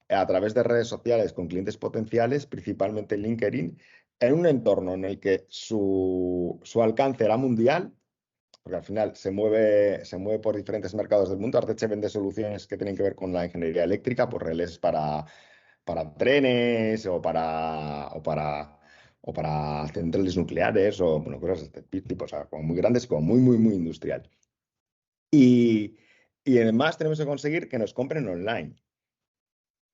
a través de redes sociales con clientes potenciales, principalmente en LinkedIn, en un entorno en el que su alcance era mundial, porque al final se mueve por diferentes mercados del mundo. Arteche vende soluciones que tienen que ver con la ingeniería eléctrica, pues relés para trenes o para centrales nucleares o bueno, cosas de este tipo, o sea, como muy grandes y como muy, muy, muy industrial. Y, y además tenemos que conseguir que nos compren online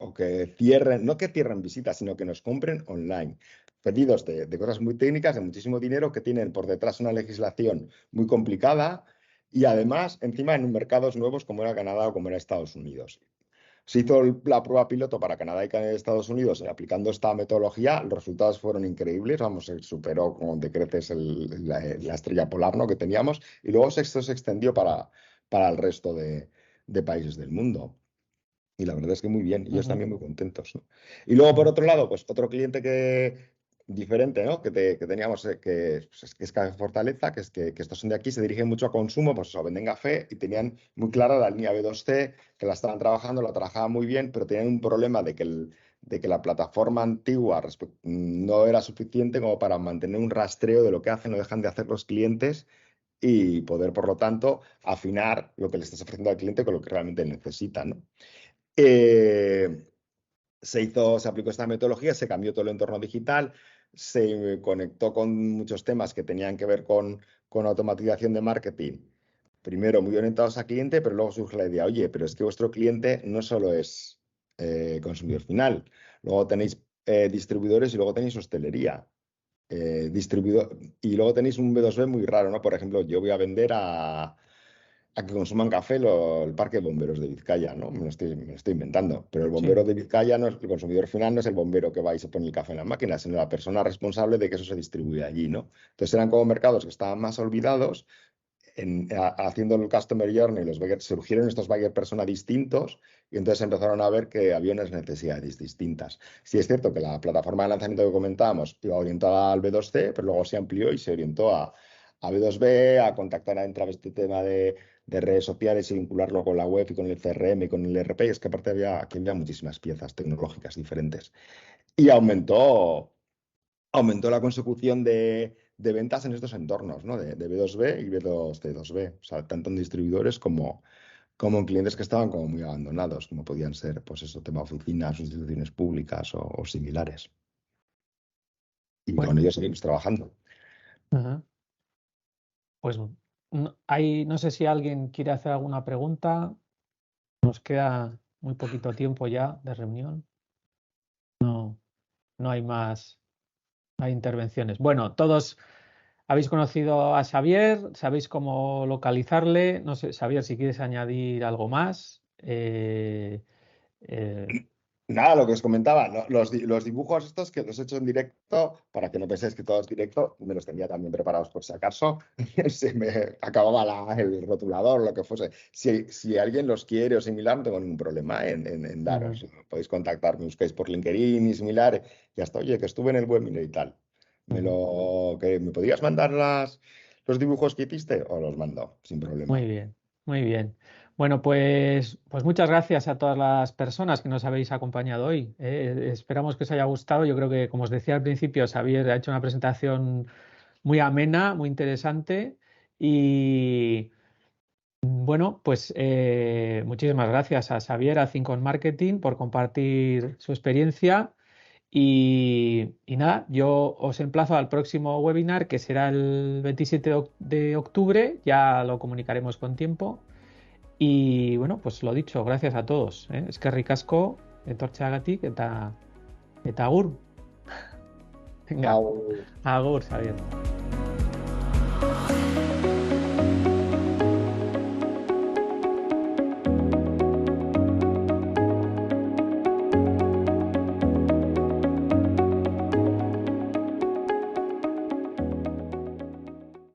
o que cierren, no que cierren visitas, sino que nos compren online. Pedidos de cosas muy técnicas, de muchísimo dinero, que tienen por detrás una legislación muy complicada y además, encima, en mercados nuevos como era Canadá o como era Estados Unidos. Se hizo la prueba piloto para Canadá y Estados Unidos aplicando esta metodología. Los resultados fueron increíbles. Vamos, se superó con de creces la estrella polar, ¿no? Que teníamos. Y luego esto se extendió para el resto de países del mundo. Y la verdad es que muy bien, y ellos Ujú, también muy contentos, ¿no? Y luego, por ujú, otro lado, pues otro cliente diferente, ¿no? Que teníamos, que es Café Fortaleza, que estos son de aquí, se dirigen mucho a consumo, pues eso, venden café y tenían muy clara la línea B2C, que la estaban trabajando, la trabajaban muy bien, pero tenían un problema de que la plataforma antigua no era suficiente como para mantener un rastreo de lo que hacen o dejan de hacer los clientes y poder, por lo tanto, afinar lo que le estás ofreciendo al cliente con lo que realmente necesita, ¿no? Eh, se aplicó esta metodología, se cambió todo el entorno digital, se conectó con muchos temas que tenían que ver con automatización de marketing. Primero muy orientados a cliente, pero luego surge la idea, oye, pero es que vuestro cliente no solo es consumidor final, luego tenéis distribuidores y luego tenéis hostelería. Distribuidor, y luego tenéis un B2B muy raro, ¿no? Por ejemplo, yo voy a vender a que consuman café el parque de bomberos de Vizcaya, ¿no? Me lo estoy inventando. Pero el bombero sí. de Vizcaya, no es, el consumidor final no es el bombero que va y se pone el café en la máquina, sino la persona responsable de que eso se distribuye allí, ¿no? Entonces eran como mercados que estaban más olvidados. Haciendo el Customer Journey, surgieron estos buyer persona distintos y entonces empezaron a ver que había unas necesidades distintas. Sí es cierto que la plataforma de lanzamiento que comentábamos iba orientada al B2C, pero luego se amplió y se orientó a B2B, a contactar a través de este tema de redes sociales y vincularlo con la web y con el CRM y con el ERP. Y es que aparte aquí había muchísimas piezas tecnológicas diferentes. Y aumentó la consecución de ventas en estos entornos, ¿no? De B2B y B2C2B, o sea, tanto en distribuidores como en clientes que estaban como muy abandonados, como podían ser, pues eso, tema oficinas, instituciones públicas o similares. Y con Bueno, ellos seguimos trabajando. ajá. Pues no sé si alguien quiere hacer alguna pregunta. Nos queda muy poquito tiempo ya de reunión. No, no hay más, no hay intervenciones. Bueno, todos habéis conocido a Xavier, sabéis cómo localizarle. No sé, Xavier, si quieres añadir algo más. Eh, Nada, lo que os comentaba, ¿no? Los dibujos estos que los he hecho en directo, para que no penséis que todo es directo, me los tenía también preparados por si acaso, se me acababa el rotulador, lo que fuese. Si alguien los quiere o similar, no tengo ningún problema en ujú, daros. Podéis contactarme, buscáis por LinkedIn y similar, y hasta, oye, que estuve en el webinar y tal. ujú. ¿Me podrías mandar los dibujos que hiciste? O los mando, sin Muy problema. bien, muy bien. Bueno, pues muchas gracias a todas las personas que nos habéis acompañado hoy. Esperamos que os haya gustado. Yo creo que, como os decía al principio, Xavier ha hecho una presentación muy amena, muy interesante. Y bueno, pues muchísimas gracias a Xavier, a Think on Marketing, por compartir su experiencia. Y nada, yo os emplazo al próximo webinar, que será el 27 de octubre, ya lo comunicaremos con tiempo. Y bueno, pues lo dicho, gracias a todos. Eskerrik asko, etortzeagatik eta agur. Venga, Chao. agur, Xavier.